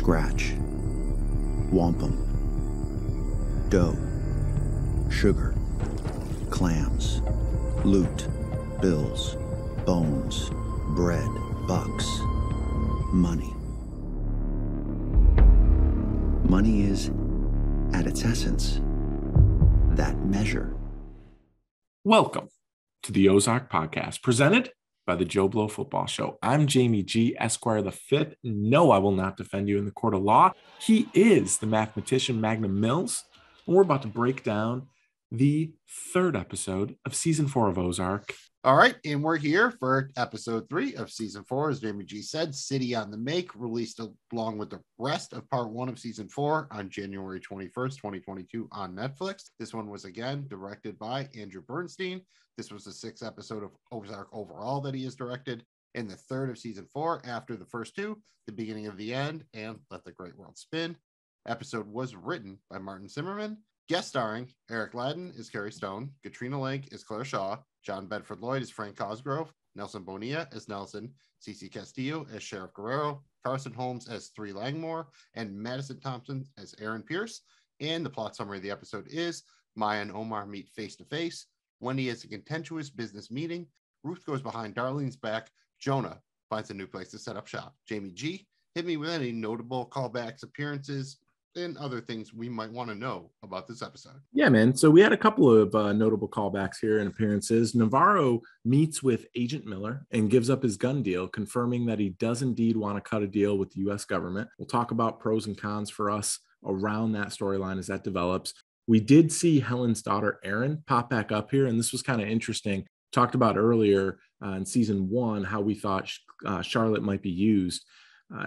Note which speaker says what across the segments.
Speaker 1: scratch, wampum, dough, sugar, clams, loot, bills, bones, bread, bucks, money. Money is, at its essence, that measure.
Speaker 2: Welcome to the Ozark Podcast, presented by the Joe Blow Football Show. I'm Jamie G. Esquire the Fifth. No, I will not defend you in the court of law. He is the mathematician Magnum Mills, and we're about to break down the third episode of season 4 of Ozark.
Speaker 3: All right, and we're here for episode 3 of season 4, as Jamie G said, City on the Make, released along with the rest of part 1 of season 4 on January 21st, 2022 on Netflix. This one was again directed by Andrew Bernstein. This was the 6th episode of Ozark overall that he has directed, and the third of season 4 after the first 2, The Beginning of the End and Let the Great World Spin. Episode was written by Martin Zimmerman. Guest starring Eric Ladden as Carrie Stone, Katrina Lake as Claire Shaw, John Bedford Lloyd as Frank Cosgrove, Nelson Bonilla as Nelson, Cece Castillo as Sheriff Guerrero, Carson Holmes as Three Langmore, and Madison Thompson as Aaron Pierce. And the plot summary of the episode is Maya and Omar meet face to face. Wendy has a contentious business meeting. Ruth goes behind Darlene's back. Jonah finds a new place to set up shop. Jamie G, hit me with any notable callbacks, appearances, and other things we might want to know about this episode.
Speaker 2: Yeah, man. So we had a couple of notable callbacks here and appearances. Navarro meets with Agent Miller and gives up his gun deal, confirming that he does indeed want to cut a deal with the U.S. government. We'll talk about pros and cons for us around that storyline as that develops. We did see Helen's daughter, Erin, pop back up here, and this was kind of interesting. Talked about earlier in season 1 how we thought Charlotte might be used.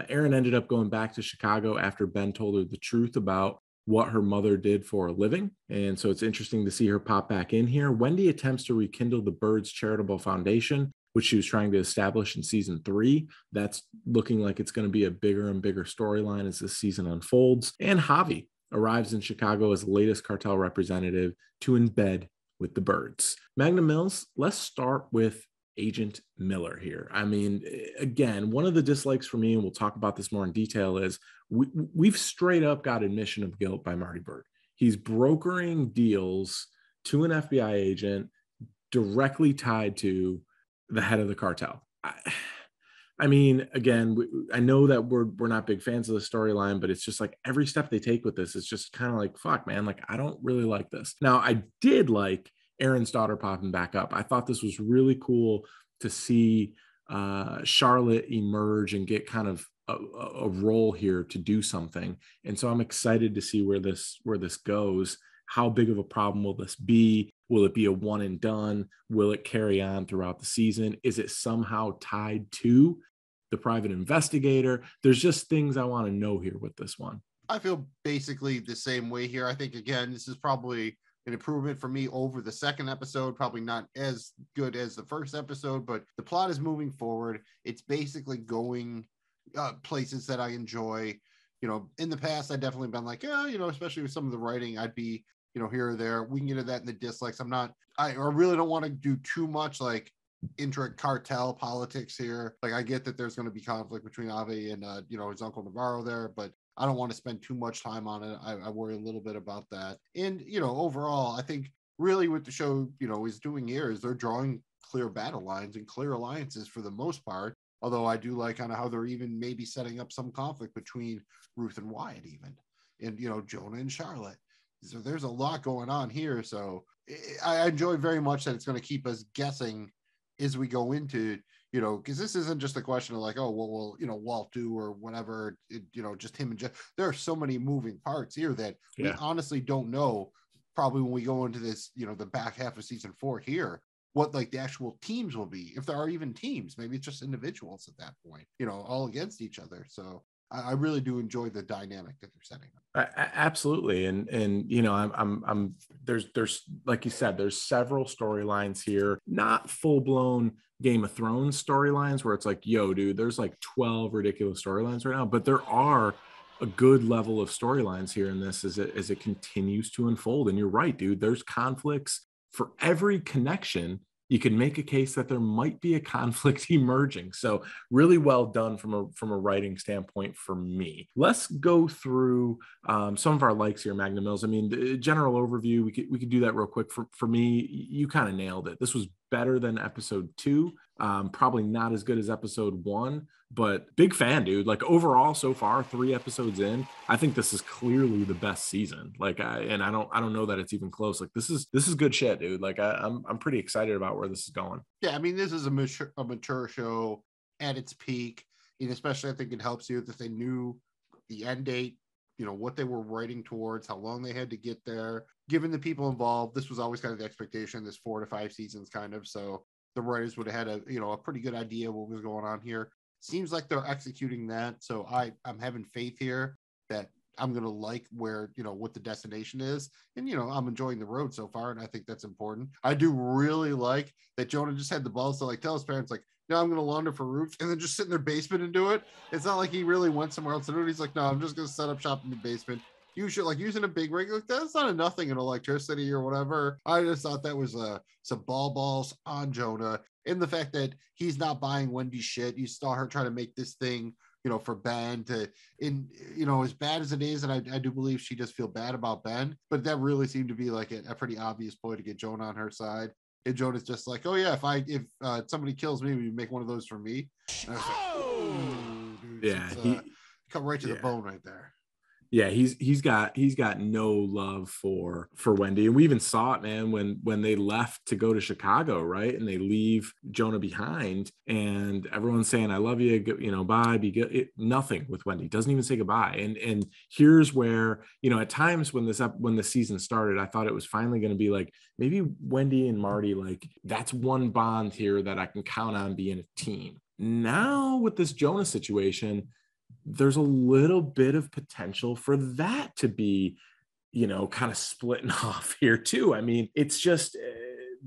Speaker 2: Erin ended up going back to Chicago after Ben told her the truth about what her mother did for a living. And so it's interesting to see her pop back in here. Wendy attempts to rekindle the Birds Charitable Foundation, which she was trying to establish in season 3. That's looking like it's going to be a bigger and bigger storyline as this season unfolds. And Javi arrives in Chicago as the latest cartel representative to embed with the Birds. Magnum Mills, let's start with Agent Miller here. I mean, again, one of the dislikes for me, and we'll talk about this more in detail, is we've straight up got admission of guilt by Marty Byrde. He's brokering deals to an FBI agent directly tied to the head of the cartel. I mean, again, I know that we're not big fans of the storyline, but it's just like every step they take with this, it's just kind of like, fuck, man, like I don't really like this. Now, I did like Aaron's daughter popping back up. I thought this was really cool to see Charlotte emerge and get kind of a role here to do something. And so I'm excited to see where this goes. How big of a problem will this be? Will it be a one and done? Will it carry on throughout the season? Is it somehow tied to the private investigator? There's just things I want to know here with this one.
Speaker 3: I feel basically the same way here. I think, again, this is probably an improvement for me over the second episode, probably not as good as the first episode, but the plot is moving forward. It's basically going places that I enjoy. You know, in the past, I've definitely been like, yeah, you know, especially with some of the writing, I'd be, you know, here or there. We can get into that in the dislikes. I really don't want to do too much like intra-cartel politics here. Like, I get that there's going to be conflict between Ave and, you know, his uncle Navarro there, but I don't want to spend too much time on it. I worry a little bit about that. And, you know, overall, I think really what the show, you know, is doing here is they're drawing clear battle lines and clear alliances for the most part. Although I do like kind of how they're even maybe setting up some conflict between Ruth and Wyatt even. And, you know, Jonah and Charlotte. So there's a lot going on here. So I enjoy very much that it's going to keep us guessing as we go into, you know, because this isn't just a question of like, oh, well, you know, Walt do or whatever, you know, just him and Jeff. There are so many moving parts here that we honestly don't know probably when we go into this, you know, the back half of season 4 here, what like the actual teams will be. If there are even teams, maybe it's just individuals at that point, you know, all against each other. So I really do enjoy the dynamic that they're setting up.
Speaker 2: Absolutely. And, you know, I'm there's, like you said, there's several storylines here, not full blown Game of Thrones storylines where it's like, yo, dude, there's like 12 ridiculous storylines right now, but there are a good level of storylines here in this as it continues to unfold. And you're right, dude, there's conflicts for every connection you can make a case that there might be a conflict emerging. So really well done from a writing standpoint for me. Let's go through some of our likes here, Magnum Mills. I mean, the general overview, we could do that real quick. For me, you kind of nailed it. This was better than episode 2. Probably not as good as episode 1, but big fan, dude. Like overall, so far, 3 episodes in, I think this is clearly the best season. Like, I don't know that it's even close. Like, this is good shit, dude. Like, I'm pretty excited about where this is going.
Speaker 3: Yeah, I mean, this is a mature show at its peak, and especially I think it helps you that they knew the end date, you know, what they were writing towards, how long they had to get there. Given the people involved, this was always kind of the expectation, this 4 to 5 seasons kind of. So the writers would have had a pretty good idea what was going on here. Seems like they're executing that. So I'm having faith here that I'm going to like where, you know, what the destination is. And, you know, I'm enjoying the road so far. And I think that's important. I do really like that Jonah just had the balls to like tell his parents, like, no, I'm going to launder for Ruth, and then just sit in their basement and do it. It's not like he really went somewhere else to do it. He's like, no, I'm just going to set up shop in the basement. You should, like, using a big rig, like, that's not enough in electricity or whatever. I just thought that was some balls on Jonah. And the fact that he's not buying Wendy's shit. You saw her trying to make this thing, you know, for Ben you know, as bad as it is, and I do believe she does feel bad about Ben, but that really seemed to be like a pretty obvious point to get Jonah on her side. And Jonah's just like, oh yeah, if somebody kills me, will you make one of those for me? And I was like, dude,
Speaker 2: yeah,
Speaker 3: cut right to the bone right there.
Speaker 2: Yeah, he's got no love for Wendy. And we even saw it, man, when they left to go to Chicago, right? And they leave Jonah behind, and everyone's saying, I love you, you know, bye, be good. Nothing with Wendy. Doesn't even say goodbye. And here's where, you know, at times when the season started, I thought it was finally going to be like, maybe Wendy and Marty, like, that's one bond here that I can count on being a team. Now with this Jonah situation, there's a little bit of potential for that to be, you know, kind of splitting off here too. I mean, it's just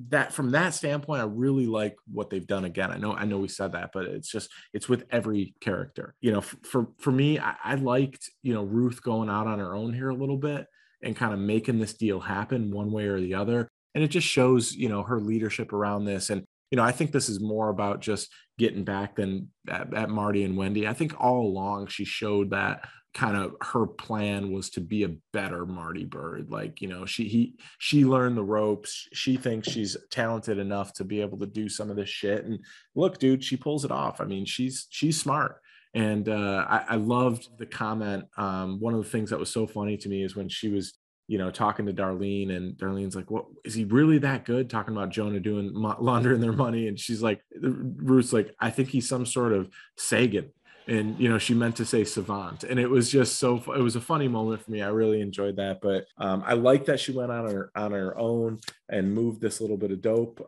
Speaker 2: that from that standpoint, I really like what they've done. Again, I know we said that, but it's with every character, you know. For me, I liked, you know, Ruth going out on her own here a little bit and kind of making this deal happen one way or the other. And it just shows, you know, her leadership around this. And, you know, I think this is more about just getting back than at Marty and Wendy. I think all along she showed that kind of her plan was to be a better Marty Bird. Like, you know, she learned the ropes. She thinks she's talented enough to be able to do some of this shit. And look, dude, she pulls it off. I mean, she's smart. And I loved the comment. One of the things that was so funny to me is when she was, you know, talking to Darlene, and Darlene's like, what, is he really that good? Talking about Jonah doing laundering their money. And she's like, Ruth's like, I think he's some sort of Sagan. And, you know, she meant to say savant. And it was just it was a funny moment for me. I really enjoyed that. But I like that she went on her own and moved this little bit of dope,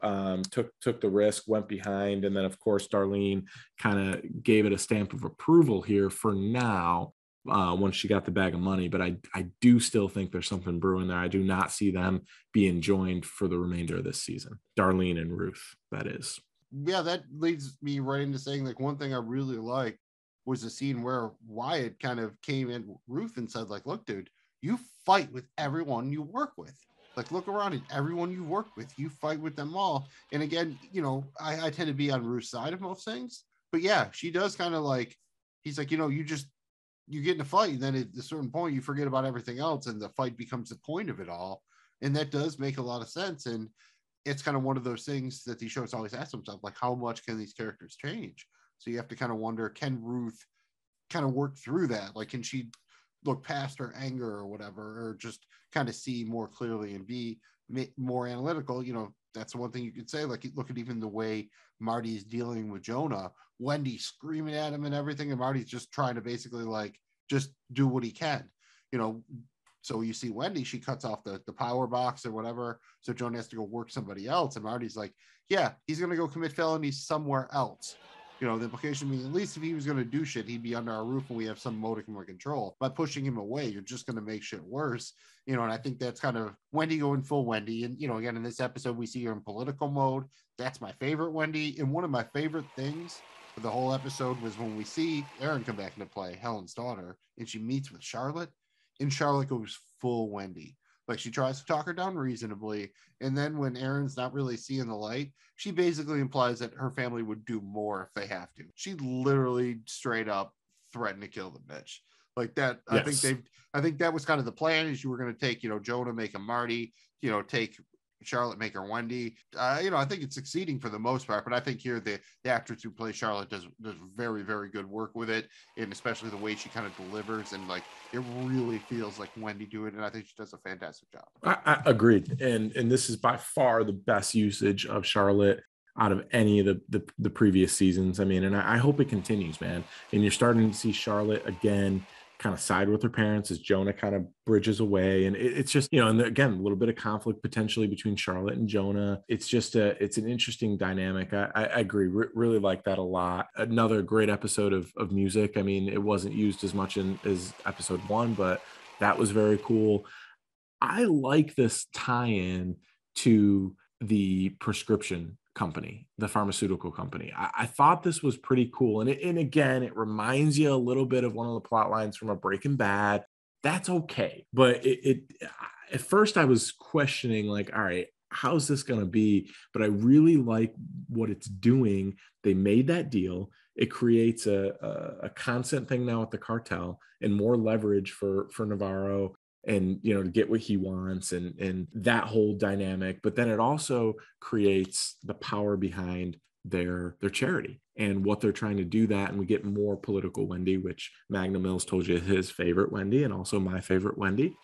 Speaker 2: took the risk, went behind. And then, of course, Darlene kind of gave it a stamp of approval here for now. Once she got the bag of money, but I do still think there's something brewing there. I do not see them being joined for the remainder of this season. Darlene and Ruth, that is.
Speaker 3: Yeah, that leads me right into saying, like, one thing I really like was the scene where Wyatt kind of came in Ruth and said, like, look, dude, you fight with everyone you work with. Like, look around at everyone you work with. You fight with them all. And again, you know, I tend to be on Ruth's side of most things. But yeah, she does kind of like, he's like, you know, you get in a fight, and then at a certain point you forget about everything else, and the fight becomes the point of it all. And that does make a lot of sense. And it's kind of one of those things that these shows always ask themselves, like, how much can these characters change? So you have to kind of wonder, can Ruth kind of work through that? Like, can she look past her anger or whatever, or just kind of see more clearly and be more analytical? You know, that's the one thing you could say. Like, look at even the way Marty's dealing with Jonah, Wendy screaming at him and everything, and Marty's just trying to basically, like, just do what he can, you know. So you see Wendy, she cuts off the power box or whatever, so Jonah has to go work somebody else, and Marty's like, yeah, he's gonna go commit felonies somewhere else. You know, the implication being, at least if he was going to do shit, he'd be under our roof and we have some modicum of control. By pushing him away, you're just going to make shit worse. You know, and I think that's kind of Wendy going full Wendy. And, you know, again, in this episode, we see her in political mode. That's my favorite Wendy. And one of my favorite things for the whole episode was when we see Erin come back into play, Helen's daughter, and she meets with Charlotte. And Charlotte goes full Wendy. Like, she tries to talk her down reasonably. And then when Aaron's not really seeing the light, she basically implies that her family would do more if they have to. She literally straight up threatened to kill the bitch. Like that,
Speaker 2: Yes.
Speaker 3: I think that was kind of the plan, is you were going to take, Jonah, make him Marty, take Charlotte, make her Wendy. I think it's succeeding for the most part, but I think here the actress who plays Charlotte does very, very good work with it, and especially the way she kind of delivers, and like it really feels like Wendy doing it, and I think she does a fantastic job.
Speaker 2: I agreed, and this is by far the best usage of Charlotte out of any of the previous seasons. I mean, and I hope it continues, man. And you're starting to see Charlotte again kind of side with her parents as Jonah kind of bridges away. And it's just, and again, a little bit of conflict potentially between Charlotte and Jonah. It's just it's an interesting dynamic. I agree. Really like that a lot. Another great episode of music. I mean, it wasn't used as much as episode 1, but that was very cool. I like this tie-in to the prescription company, the pharmaceutical company. I thought this was pretty cool. And again, it reminds you a little bit of one of the plot lines from a Breaking Bad. That's okay. But it at first I was questioning, like, all right, how's this going to be? But I really like what it's doing. They made that deal. It creates a constant thing now with the cartel and more leverage for Navarro, and to get what he wants, and that whole dynamic. But then it also creates the power behind their charity and what they're trying to do that. And we get more political Wendy, which Magnum Mills told you is his favorite Wendy, and also my favorite Wendy.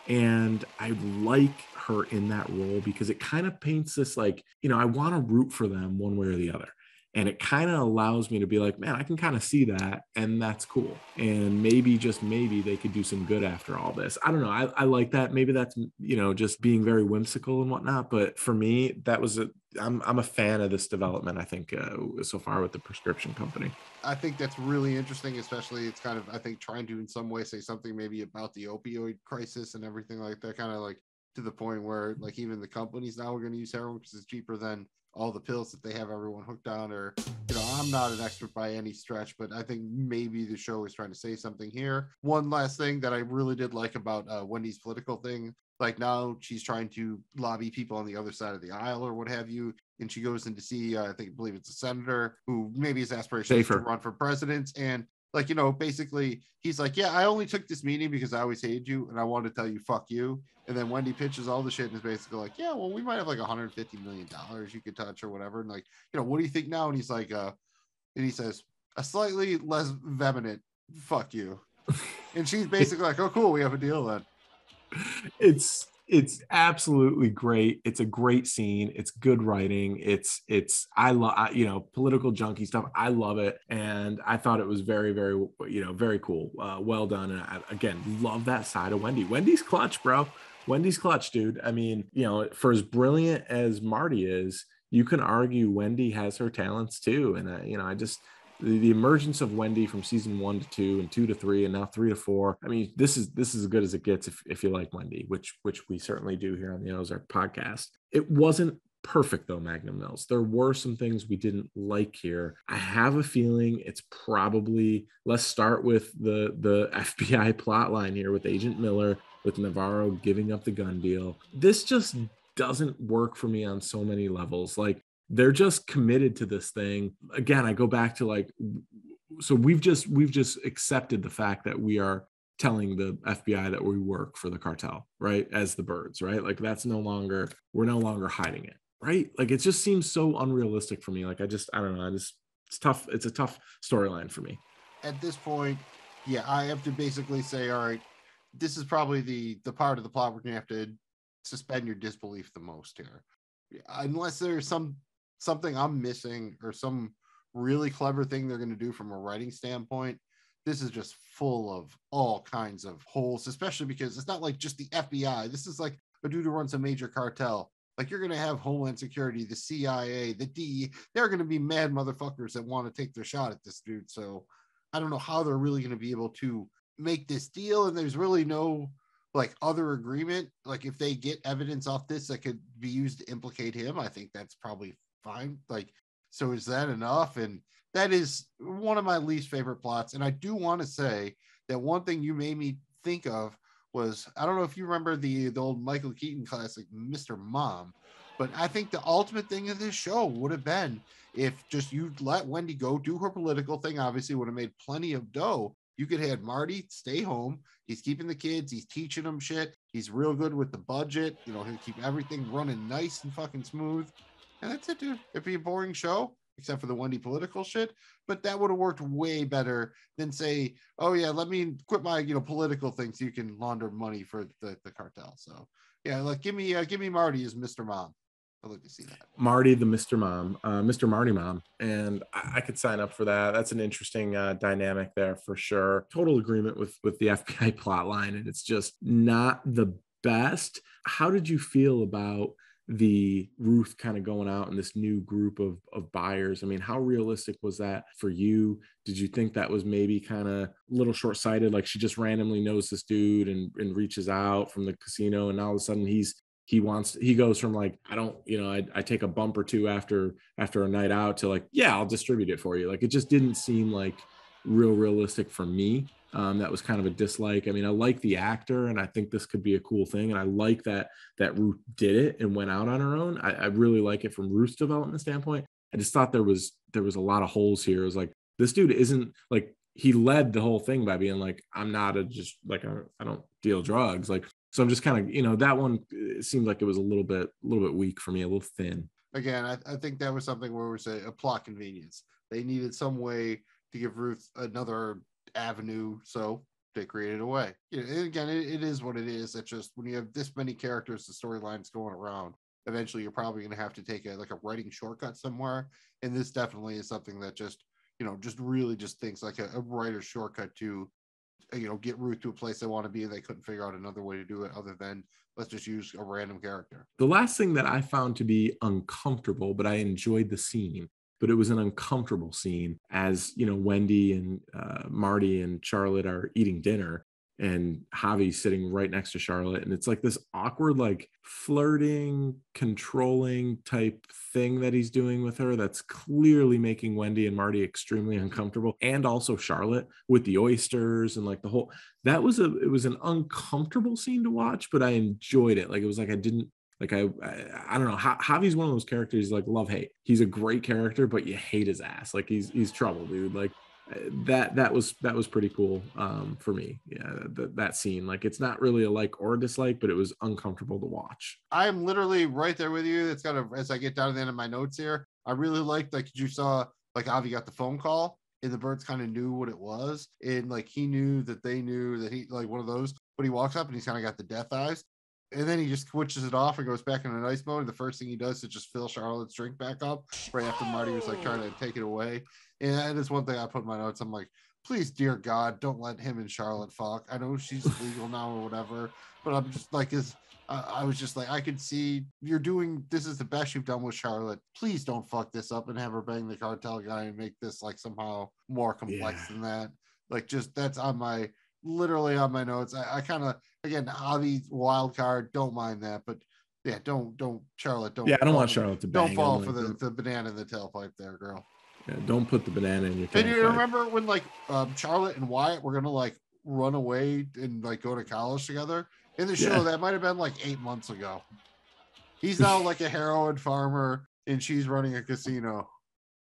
Speaker 2: And I like her in that role because it kind of paints this, like, I want to root for them one way or the other. And it kind of allows me to be like, man, I can kind of see that. And that's cool. And maybe, just maybe, they could do some good after all this. I don't know. I like that. Maybe that's, just being very whimsical and whatnot. But for me, that was I'm a fan of this development, I think, so far with the prescription company.
Speaker 3: I think that's really interesting, especially it's kind of, I think, trying to in some way say something maybe about the opioid crisis and everything like that, kind of like to the point where, like, even the companies now are going to use heroin because it's cheaper than all the pills that they have everyone hooked on. Or, I'm not an expert by any stretch, but I think maybe the show is trying to say something here. One last thing that I really did like about Wendy's political thing, like, now she's trying to lobby people on the other side of the aisle or what have you, and she goes in to see, I believe it's a senator who maybe his aspiration is to run for president, and, like, basically he's like, yeah, I only took this meeting because I always hated you and I wanted to tell you fuck you. And then Wendy pitches all the shit and is basically like, yeah, well, we might have like $150 million you could touch or whatever. And, like, what do you think now? And he's like, and he says, a slightly less vehement fuck you. And she's basically like, oh, cool, we have a deal then.
Speaker 2: It's absolutely great. It's a great scene. It's good writing. I love, political junkie stuff. I love it. And I thought it was very, very, very cool. Well done. And I, again, love that side of Wendy. Wendy's clutch, bro. Wendy's clutch, dude. I mean, for as brilliant as Marty is, you can argue Wendy has her talents too. And I just, the emergence of Wendy from season 1 to 2 and 2 to 3 and now 3 to 4. I mean, this is as good as it gets if you like Wendy, which we certainly do here on the Ozark podcast. It wasn't perfect though, Magnum Mills. There were some things we didn't like here. I have a feeling it's probably, let's start with the FBI plot line here with Agent Miller, with Navarro giving up the gun deal. This just doesn't work for me on so many levels. Like, they're just committed to this thing. Again, I go back to, like, so we've just accepted the fact that we are telling the FBI that we work for the cartel, right? As the birds, right? Like, we're no longer hiding it, right? Like, it just seems so unrealistic for me. Like, I don't know. It's tough. It's a tough storyline for me.
Speaker 3: At this point, yeah, I have to basically say, all right, this is probably the part of the plot we're going to have to suspend your disbelief the most here. Unless there's something I'm missing or some really clever thing they're going to do from a writing standpoint, this is just full of all kinds of holes, especially because it's not like just the FBI. This is like a dude who runs a major cartel. Like, you're going to have Homeland Security, the CIA, the DE. They're going to be mad motherfuckers that want to take their shot at this dude. So I don't know how they're really going to be able to make this deal. And there's really no, like, other agreement. Like, if they get evidence off this that could be used to implicate him, I think that's probably fine. Like, so is that enough? And that is one of my least favorite plots. And I do want to say that one thing you made me think of was, I don't know if you remember the old Michael Keaton classic, Mr. Mom, but I think the ultimate thing of this show would have been if just you let Wendy go do her political thing. Obviously would have made plenty of dough. You could have Marty stay home. He's keeping the kids. He's teaching them shit. He's real good with the budget. You know, he'll keep everything running nice and fucking smooth. And that's it, dude. It'd be a boring show, except for the Wendy political shit. But that would have worked way better than say, oh yeah, let me quit my, you know, political thing so you can launder money for the cartel. So yeah, like give me Marty as Mr. Mom. I'd like to see that.
Speaker 2: Marty, the Mr. Mom, Mr. Marty Mom. And I could sign up for that. That's an interesting dynamic there for sure. Total agreement with the FBI plot line. And it's just not the best. How did you feel about the Ruth kind of going out in this new group of buyers? I mean, how realistic was that for you? Did you think that was maybe kind of a little short-sighted? Like she just randomly knows this dude and reaches out from the casino, and all of a sudden he goes from like, I don't, you know, I take a bump or two after a night out to like, yeah, I'll distribute it for you. Like it just didn't seem like realistic for me. That was kind of a dislike. I mean, I like the actor and I think this could be a cool thing. And I like that Ruth did it and went out on her own. I really like it from Ruth's development standpoint. I just thought there was a lot of holes here. It was like, this dude isn't like, he led the whole thing by being like, I'm not just like, I don't deal drugs. Like, so I'm just kind of, you know, that one seemed like it was a little bit weak for me, a little thin.
Speaker 3: Again, I think that was something where we say a plot convenience. They needed some way to give Ruth another avenue, so they created a way. You know, and again, it is what it is. It's just when you have this many characters, the storylines going around, eventually you're probably going to have to take a writing shortcut somewhere. And this definitely is something that just, you know, just really just thinks like a writer's shortcut to, you know, get Ruth to a place they want to be, and they couldn't figure out another way to do it other than let's just use a random character.
Speaker 2: The last thing that I found to be uncomfortable, but I enjoyed the scene, but it was an uncomfortable scene as, you know, Wendy and Marty and Charlotte are eating dinner and Javi's sitting right next to Charlotte. And it's like this awkward, like flirting, controlling type thing that he's doing with her. That's clearly making Wendy and Marty extremely uncomfortable. And also Charlotte with the oysters and like the whole, it was an uncomfortable scene to watch, but I enjoyed it. Like, it was like, I don't know. Javi's one of those characters, like love hate. He's a great character, but you hate his ass. Like he's trouble, dude. Like that was pretty cool for me. Yeah, that scene, like it's not really a like or a dislike, but it was uncomfortable to watch.
Speaker 3: I'm literally right there with you. It's kind of, as I get down to the end of my notes here, I really liked, like you saw, like Javi got the phone call and the birds kind of knew what it was, and like he knew that they knew that he, like one of those, but he walks up and he's kind of got the death eyes. And then he just switches it off and goes back into nice mode. And the first thing he does is just fill Charlotte's drink back up right after Marty was like trying to take it away. And that is one thing I put in my notes. I'm like, please, dear God, don't let him and Charlotte fuck. I know she's legal now or whatever, but I'm just like, I was just like, I could see you're doing, this is the best you've done with Charlotte. Please don't fuck this up and have her bang the cartel guy and make this like somehow more complex than that. Like, just that's literally on my notes. I kind of, again, Javi's wild card, don't mind that, but yeah, don't Charlotte, don't.
Speaker 2: Yeah, I don't want Charlotte to bang.
Speaker 3: Don't fall for the banana in the tailpipe there, girl.
Speaker 2: Yeah, don't put the banana in your tailpipe.
Speaker 3: And you remember when like Charlotte and Wyatt were gonna like run away and like go to college together in the show? That might have been like 8 months ago. He's now like a heroin farmer and she's running a casino.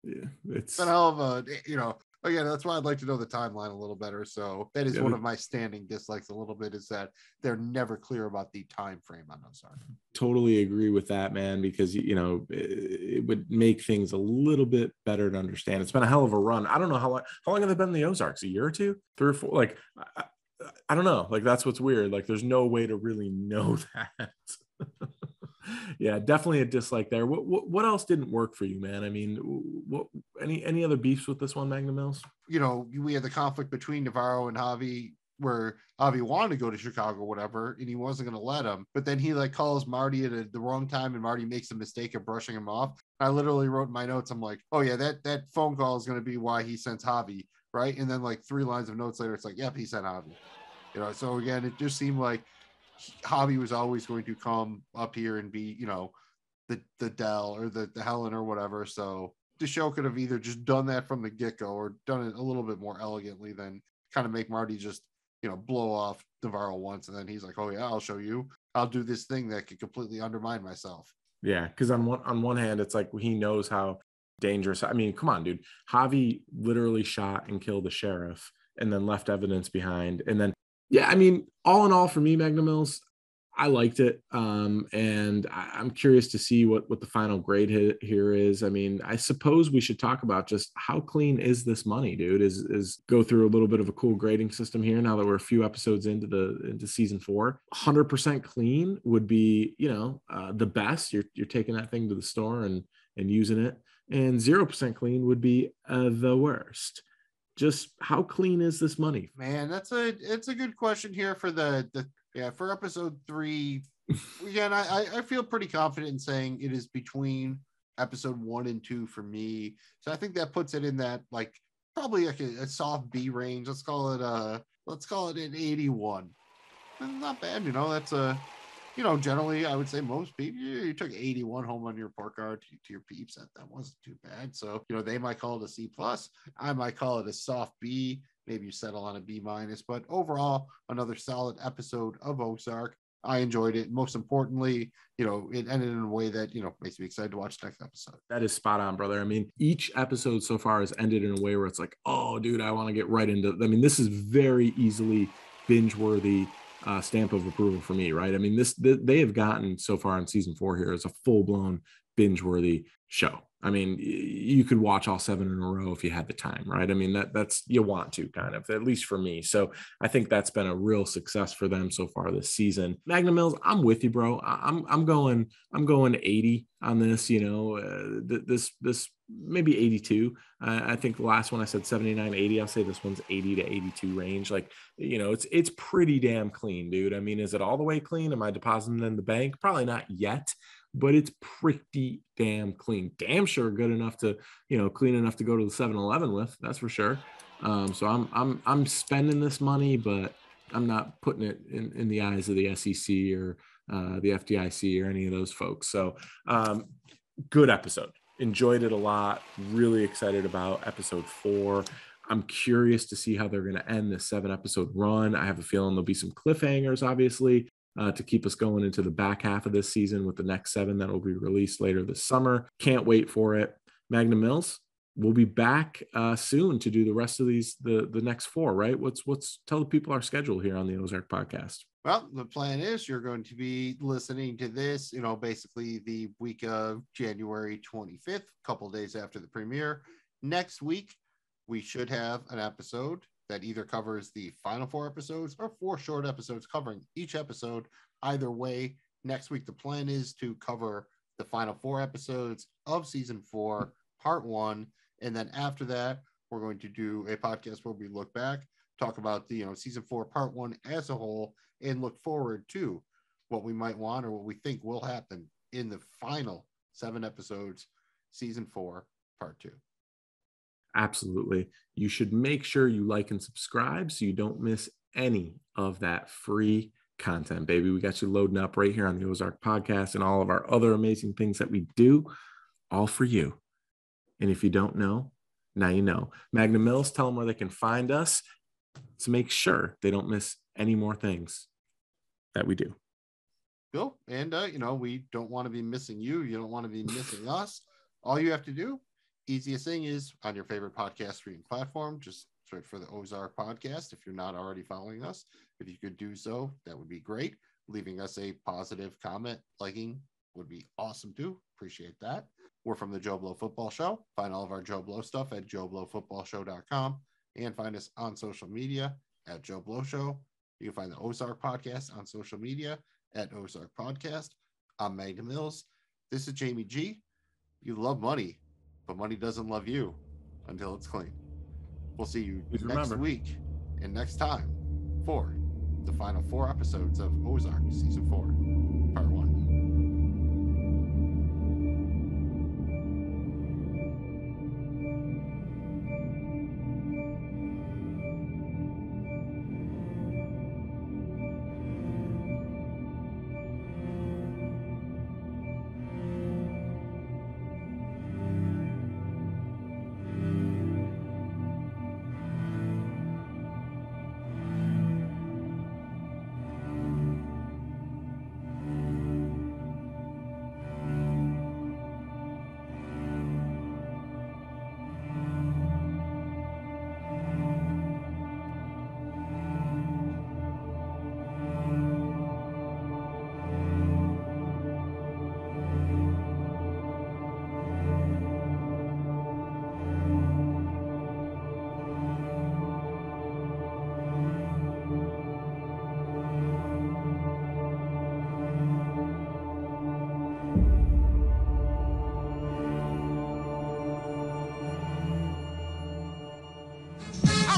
Speaker 2: Yeah, it's
Speaker 3: a hell of a, you know. Again, that's why I'd like to know the timeline a little better. So that is one of my standing dislikes a little bit, is that they're never clear about the time frame on Ozark.
Speaker 2: Totally agree with that, man, because, you know, it would make things a little bit better to understand. It's been a hell of a run. I don't know how long have they been in the Ozarks? A year or two? 3 or 4? Like, I don't know. Like, that's what's weird. Like, there's no way to really know that. Yeah, definitely a dislike there. What else didn't work for you, man? I mean, what any other beefs with this one, Magnum Mills?
Speaker 3: You know, we had the conflict between Navarro and Javi, where Javi wanted to go to Chicago or whatever, and he wasn't going to let him. But then he like calls Marty at the wrong time, and Marty makes a mistake of brushing him off. I literally wrote in my notes, I'm like, oh yeah, that phone call is going to be why he sends Javi, right? And then like 3 lines of notes later, it's like, yep, he sent Javi. You know, so again, it just seemed like Javi was always going to come up here and be, you know, the Dell or the Helen or whatever. So the show could have either just done that from the get-go or done it a little bit more elegantly than kind of make Marty just blow off Navarro once, and then he's like, oh yeah, I'll show you. I'll do this thing that could completely undermine myself.
Speaker 2: Yeah, because on one hand, it's like he knows how dangerous. I mean, come on, dude. Javi literally shot and killed the sheriff and then left evidence behind. And then, yeah, I mean, all in all, for me, Magnum Mills, I liked it. And I'm curious to see what the final grade here is. I mean, I suppose we should talk about just how clean is this money, dude. Is go through a little bit of a cool grading system here now that we're a few episodes into season 4. 100% clean would be, the best. You're taking that thing to the store and using it. And 0% clean would be the worst. Just how clean is this money?
Speaker 3: Man, it's a good question here for for episode 3. Again, I feel pretty confident in saying it is between episode 1 and 2 for me. So I think that puts it in that probably a soft B range. Let's call it an 81. Not bad, that's generally I would say most people, you took 81 home on your report card to your peeps. That wasn't too bad. So, they might call it a C+. I might call it a soft B. Maybe you settle on a B-, but overall, another solid episode of Ozark. I enjoyed it. Most importantly, it ended in a way that, makes me excited to watch the next episode.
Speaker 2: That is spot on, brother. I mean, each episode so far has ended in a way where it's like, oh, dude, I want to get right into, this is very easily binge-worthy stamp of approval for me, right? I mean, they have gotten so far in season 4 here as a full-blown binge-worthy show. I mean, you could watch all 7 in a row if you had the time, right? I mean, that's you want to, kind of, at least for me. So I think that's been a real success for them so far this season. Magnum Mills, I'm with you, bro. I'm going 80 on this. This maybe 82. I think the last one I said 79, 80. I'll say this one's 80 to 82 range. It's pretty damn clean, dude. I mean, is it all the way clean? Am I depositing it in the bank? Probably not yet, but it's pretty damn clean. Damn sure good enough to, clean enough to go to the 7-Eleven with, that's for sure. So I'm spending this money, but I'm not putting it in the eyes of the SEC or the FDIC or any of those folks. So good episode. Enjoyed it a lot. Really excited about episode 4. I'm curious to see how they're going to end this 7-episode run. I have a feeling there'll be some cliffhangers, obviously, to keep us going into the back half of this season with the next 7 that will be released later this summer. Can't wait for it. Magnum Mills, we'll be back soon to do the rest of these, the next 4, right? Tell the people our schedule here on the Ozark Podcast.
Speaker 3: Well, the plan is you're going to be listening to this, basically the week of January 25th, a couple of days after the premiere. Next week, we should have an episode that either covers the final 4 episodes or 4 short episodes covering each episode. Either way, next week, the plan is to cover the final 4 episodes of season 4, part 1. And then after that, we're going to do a podcast where we look back, talk about the, season 4, part 1 as a whole, and look forward to what we might want or what we think will happen in the final 7 episodes, season 4, part 2.
Speaker 2: Absolutely. You should make sure you like and subscribe so you don't miss any of that free content, baby. We got you loading up right here on the Ozark Podcast and all of our other amazing things that we do, all for you. And if you don't know, now you know. Magnum Mills, tell them where they can find us to make sure they don't miss any more things that we do.
Speaker 3: Cool. And, we don't want to be missing you. You don't want to be missing us. All you have to do, easiest thing is on your favorite podcast streaming platform, just search for the Ozark Podcast. If you're not already following us, if you could do so, that would be great. Leaving us a positive comment, liking would be awesome too. Appreciate that. We're from the Joe Blow Football Show. Find all of our Joe Blow stuff at joeblowfootballshow.com and find us on social media at Joe Blow Show. You can find the Ozark Podcast on social media at Ozark Podcast. I'm Magnum Mills. This is Jamie G. You love money, but money doesn't love you until it's clean. We'll see you next week and next time for the final 4 episodes of Ozark Season 4, Part 1.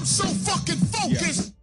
Speaker 4: I'm so fucking focused.